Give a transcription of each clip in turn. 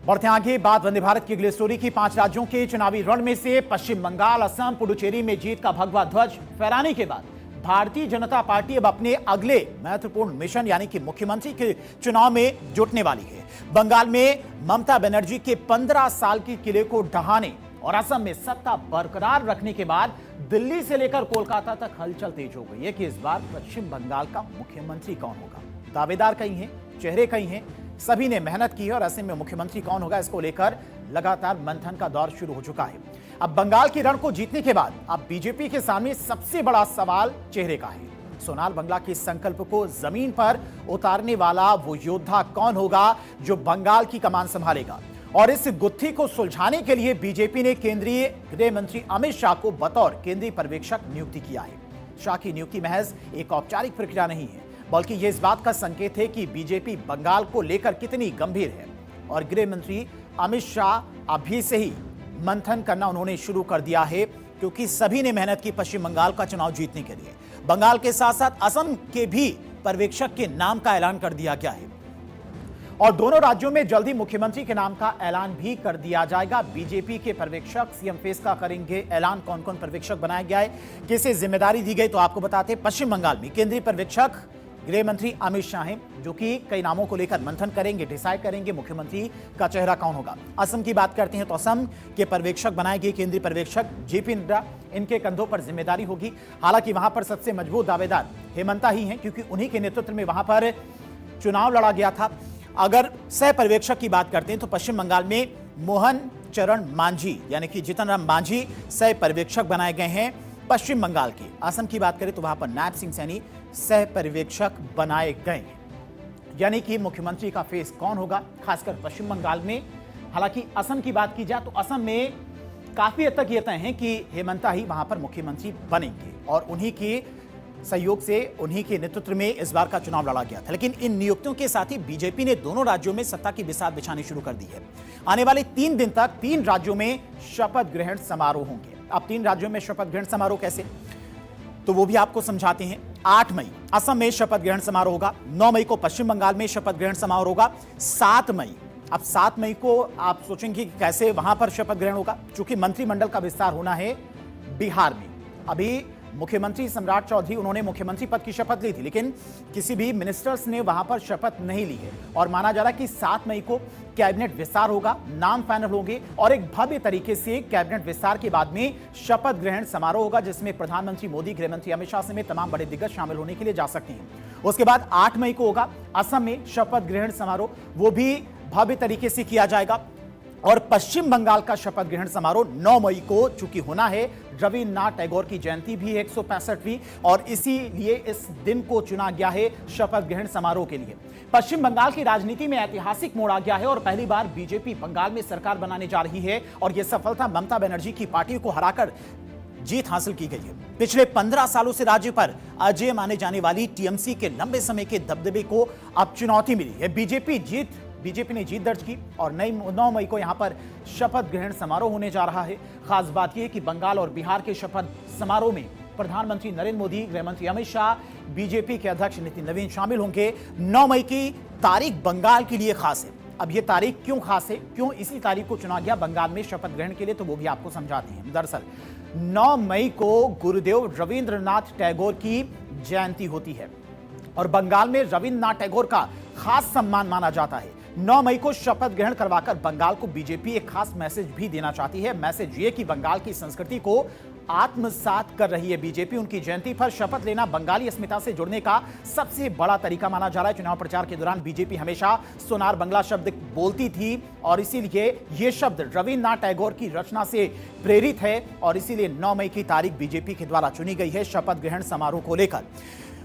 बढ़ते आगे बात वंदे भारत की अगली स्टोरी की। 5 राज्यों के चुनावी रण में से पश्चिम बंगाल, असम, पुडुचेरी में जीत का भगवा ध्वज फहराने के बाद भारतीय जनता पार्टी अब अपने अगले महत्वपूर्ण मिशन यानी कि मुख्यमंत्री के चुनाव में जुटने वाली है। बंगाल में ममता बनर्जी के 15 साल के किले को ढहाने और असम में सत्ता बरकरार रखने के बाद दिल्ली से लेकर कोलकाता तक हलचल तेज हो गई है कि इस बार पश्चिम बंगाल का मुख्यमंत्री कौन होगा। दावेदार कई हैं, चेहरे कई हैं, सभी ने मेहनत की है और असम में मुख्यमंत्री कौन होगा इसको लेकर लगातार मंथन का दौर शुरू हो चुका है। अब बंगाल की रण को जीतने के बाद अब बीजेपी के सामने सबसे बड़ा सवाल चेहरे का है। सोनार बांग्ला के संकल्प को जमीन पर उतारने वाला वो योद्धा कौन होगा जो बंगाल की कमान संभालेगा। और इस गुत्थी को सुलझाने के लिए बीजेपी ने केंद्रीय गृह मंत्री अमित शाह को बतौर केंद्रीय पर्यवेक्षक नियुक्ति किया है। शाह की नियुक्ति महज एक औपचारिक प्रक्रिया नहीं है, बल्कि यह इस बात का संकेत है कि बीजेपी बंगाल को लेकर कितनी गंभीर है। और गृह मंत्री अमित शाह अभी से ही मंथन करना उन्होंने शुरू कर दिया है, क्योंकि सभी ने मेहनत की पश्चिम बंगाल का चुनाव जीतने के लिए। बंगाल के साथ साथ असम के भी पर्यवेक्षक के नाम का ऐलान कर दिया गया है और दोनों राज्यों में जल्दी मुख्यमंत्री के नाम का ऐलान भी कर दिया जाएगा। बीजेपी के पर्यवेक्षक सीएम फेस का करेंगे ऐलान। कौन कौन पर्यवेक्षक बनाया गया है, किसे जिम्मेदारी दी गई, तो आपको बताते हैं। पश्चिम बंगाल में केंद्रीय पर्यवेक्षक गृह मंत्री अमित शाह हैं, जो कि कई नामों को लेकर मंथन करेंगे, डिसाइड करेंगे मुख्यमंत्री का चेहरा कौन होगा। असम की बात करते हैं तो असम के पर्यवेक्षक बनाए गए केंद्रीय पर्यवेक्षक जेपी नड्डा, इनके कंधों पर जिम्मेदारी होगी। हालांकि वहां पर सबसे मजबूत दावेदार हेमंता ही हैं, क्योंकि उन्हीं के नेतृत्व में वहां पर चुनाव लड़ा गया था। अगर सह पर्यवेक्षक की बात करते हैं तो पश्चिम बंगाल में मोहन चरण मांझी यानी कि जीतन राम मांझी सह पर्यवेक्षक बनाए गए हैं पश्चिम बंगाल के। असम की बात करें तो वहां पर नायब सिंह सैनी सह पर्यवेक्षक बनाए गए हैं। यानी कि मुख्यमंत्री का फेस कौन होगा, खासकर पश्चिम बंगाल में। हालांकि असम की बात की जाए तो असम में काफी हद तक ये तय है कि हेमंता ही वहां पर मुख्यमंत्री बनेंगे और उन्हीं के सहयोग से, उन्हीं के नेतृत्व में इस बार का चुनाव लड़ा गया था। लेकिन इन नियुक्तियों के साथ ही बीजेपी ने दोनों राज्यों में सत्ता की बिसात बिछानी शुरू कर दी है। आने वाले 3 दिन तक 3 राज्यों में शपथ ग्रहण समारोह होंगे। अब 3 राज्यों में शपथ ग्रहण समारोह कैसे, तो वो भी आपको समझाते हैं। 8 मई असम में शपथ ग्रहण समारोह होगा। 9 मई को पश्चिम बंगाल में शपथ ग्रहण समारोह होगा। 7 मई, अब 7 मई को आप सोचेंगे कि कैसे वहां पर शपथ ग्रहण होगा, क्योंकि मंत्रिमंडल का विस्तार होना है बिहार में। अभी मुख्यमंत्री सम्राट चौधरी उन्होंने मुख्यमंत्री पद की शपथ ली थी, लेकिन किसी भी मिनिस्टर्स ने वहां पर शपथ नहीं ली है और माना जा रहा है कि 7 मई को कैबिनेट विस्तार होगा, नाम फाइनल होंगे और एक भव्य तरीके से कैबिनेट विस्तार के बाद में शपथ ग्रहण समारोह होगा, जिसमें प्रधानमंत्री मोदी, गृह मंत्री अमित शाह समेत तमाम बड़े दिग्गज शामिल होने के लिए जा सकते हैं। उसके बाद 8 मई को होगा असम में शपथ ग्रहण समारोह, वो भी भव्य तरीके से किया जाएगा। और पश्चिम बंगाल का शपथ ग्रहण समारोह 9 मई को चूंकि होना है, रविन्द्रनाथ टैगोर की जयंती भी है 165वीं, और इसीलिए इस दिन को चुना गया है शपथ ग्रहण समारोह के लिए। पश्चिम बंगाल की राजनीति में ऐतिहासिक मोड़ आ गया है और पहली बार बीजेपी बंगाल में सरकार बनाने जा रही है और यह सफलता ममता बनर्जी की पार्टी को हराकर जीत हासिल की गई है। पिछले 15 सालों से राज्य पर अजेय माने जाने वाली टीएमसी के लंबे समय के दबदबे को अब चुनौती मिली है। बीजेपी ने जीत दर्ज की और 9 मई को यहां पर शपथ ग्रहण समारोह होने जा रहा है। खास बात यह कि बंगाल और बिहार के शपथ समारोह में प्रधानमंत्री नरेंद्र मोदी, गृह मंत्री अमित शाह, बीजेपी के अध्यक्ष नितिन नवीन शामिल होंगे। 9 मई की तारीख बंगाल के लिए खास है। अब यह तारीख क्यों खास है, क्यों इसी तारीख को चुना गया बंगाल में शपथ ग्रहण के लिए, तो वो भी आपको समझाते हैं। दरअसल 9 मई को गुरुदेव रविन्द्रनाथ टैगोर की जयंती होती है और बंगाल में रविन्द्रनाथ टैगोर का खास सम्मान माना जाता है। 9 मई को शपथ ग्रहण करवाकर बंगाल को बीजेपी एक खास मैसेज भी देना चाहती है। मैसेज ये कि बंगाल की संस्कृति को आत्मसात कर रही है बीजेपी। उनकी जयंती पर शपथ लेना बंगाली अस्मिता से जुड़ने का सबसे बड़ा तरीका माना जा रहा है। चुनाव प्रचार के दौरान बीजेपी हमेशा सोनार बांग्ला शब्द बोलती थी और इसीलिए यह शब्द रविन्द्रनाथ टैगोर की रचना से प्रेरित है और इसीलिए 9 मई की तारीख बीजेपी के द्वारा चुनी गई है शपथ ग्रहण समारोह को लेकर।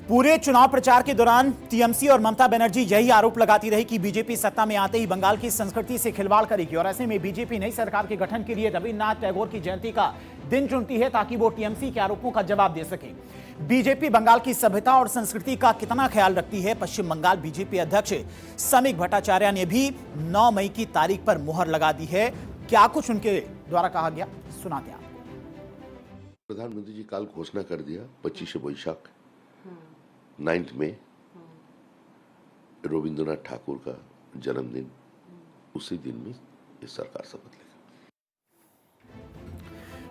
पूरे चुनाव प्रचार के दौरान टीएमसी और ममता बनर्जी यही आरोप लगाती रही कि बीजेपी सत्ता में आते ही बंगाल की संस्कृति से खिलवाड़ करेगी और ऐसे में बीजेपी नई सरकार के गठन के लिए रविन्द्रनाथ टैगोर की जयंती का दिन चुनती है ताकि वो टीएमसी के आरोपों का जवाब दे सके। बीजेपी बंगाल की सभ्यता और संस्कृति का कितना ख्याल रखती है, पश्चिम बंगाल बीजेपी अध्यक्ष समीक भट्टाचार्य ने भी 9 मई की तारीख पर मुहर लगा दी है। क्या कुछ उनके द्वारा कहा गया, सुनाते हैं आपको। प्रधानमंत्री जी कल घोषणा कर दिया 25 बैशाख 9 में रविन्द्रनाथ ठाकुर का जन्मदिन उसी दिन में ये सरकार शपथ लेगी।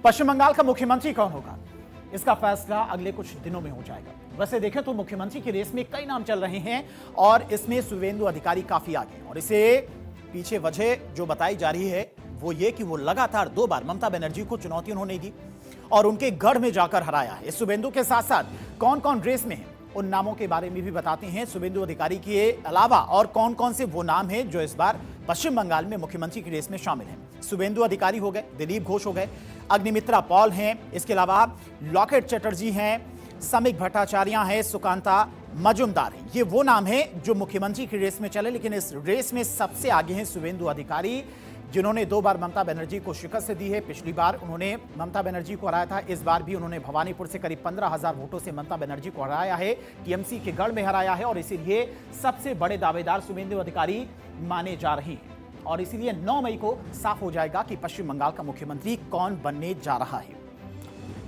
पश्चिम बंगाल का मुख्यमंत्री कौन होगा, इसका फैसला अगले कुछ दिनों में हो जाएगा। वैसे देखें तो मुख्यमंत्री की रेस में कई नाम चल रहे हैं और इसमें शुभेंदु अधिकारी काफी आगे हैं और इसे पीछे वजह जो बताई जा रही है वो ये कि वो लगातार 2 बार ममता बनर्जी को चुनौती उन्होंने दी और उनके गढ़ में जाकर हराया है। शुभेंदु के साथ साथ कौन कौन रेस में है उन नामों के बारे में भी बताते हैं। शुभेंदु अधिकारी के अलावा और कौन कौन से वो नाम हैं जो इस बार पश्चिम बंगाल में मुख्यमंत्री की रेस में शामिल हैं। शुभेंदु अधिकारी हो गए, दिलीप घोष हो गए, अग्निमित्रा पॉल हैं, इसके अलावा लॉकेट चटर्जी हैं, समीक भट्टाचार्य हैं, सुकांता मजुमदार हैं। ये वो नाम हैं जो मुख्यमंत्री की रेस में चले, लेकिन इस रेस में सबसे आगे हैं शुभेंदु अधिकारी, जिन्होंने 2 बार ममता बनर्जी को शिकस्त दी है। पिछली बार उन्होंने ममता बनर्जी को हराया था, इस बार भी उन्होंने भवानीपुर से करीब 15,000 वोटों से ममता बनर्जी को हराया है, टीएमसी के गढ़ में हराया है और इसीलिए सबसे बड़े दावेदार शुभेंदु अधिकारी माने जा रहे हैं। और इसीलिए 9 मई को साफ हो जाएगा कि पश्चिम बंगाल का मुख्यमंत्री कौन बनने जा रहा है।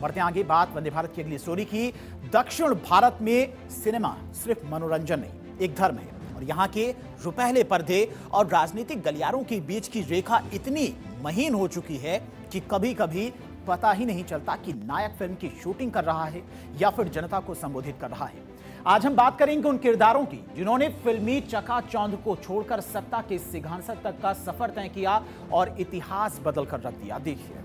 बढ़ते आगे बात वंदे भारत की अगली स्टोरी की। दक्षिण भारत में सिनेमा सिर्फ मनोरंजन नहीं, एक धर्म है और यहाँ के रुपहले पर्दे और राजनीतिक गलियारों के बीच की रेखा इतनी महीन हो चुकी है कि कभी कभी पता ही नहीं चलता कि नायक फिल्म की शूटिंग कर रहा है या फिर जनता को संबोधित कर रहा है। आज हम बात करेंगे उन किरदारों की जिन्होंने फिल्मी चकाचौंध को छोड़कर सत्ता के सिंहासन तक का सफर तय किया और इतिहास बदल कर रख दिया। देखिए,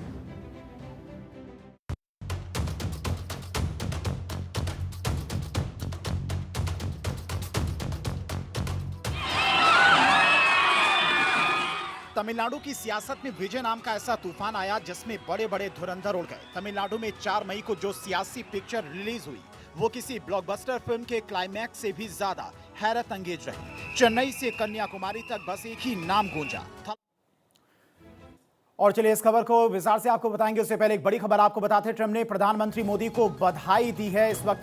तमिलनाडु की सियासत में विजय नाम का ऐसा तूफान आया जिसमें बड़े बड़े धुरंधर उड़ गए। तमिलनाडु में 4 मई को जो सियासी पिक्चर रिलीज हुई वो किसी ब्लॉकबस्टर फिल्म के क्लाइमैक्स से भी ज्यादा हैरत अंगेज रही। चेन्नई से कन्याकुमारी तक बस एक ही नाम गूंजा था। और चलिए इस खबर को विस्तार से आपको बताएंगे, उससे पहले एक बड़ी खबर आपको बताते हैं। ट्रंप ने प्रधानमंत्री मोदी को बधाई दी है। इस वक्त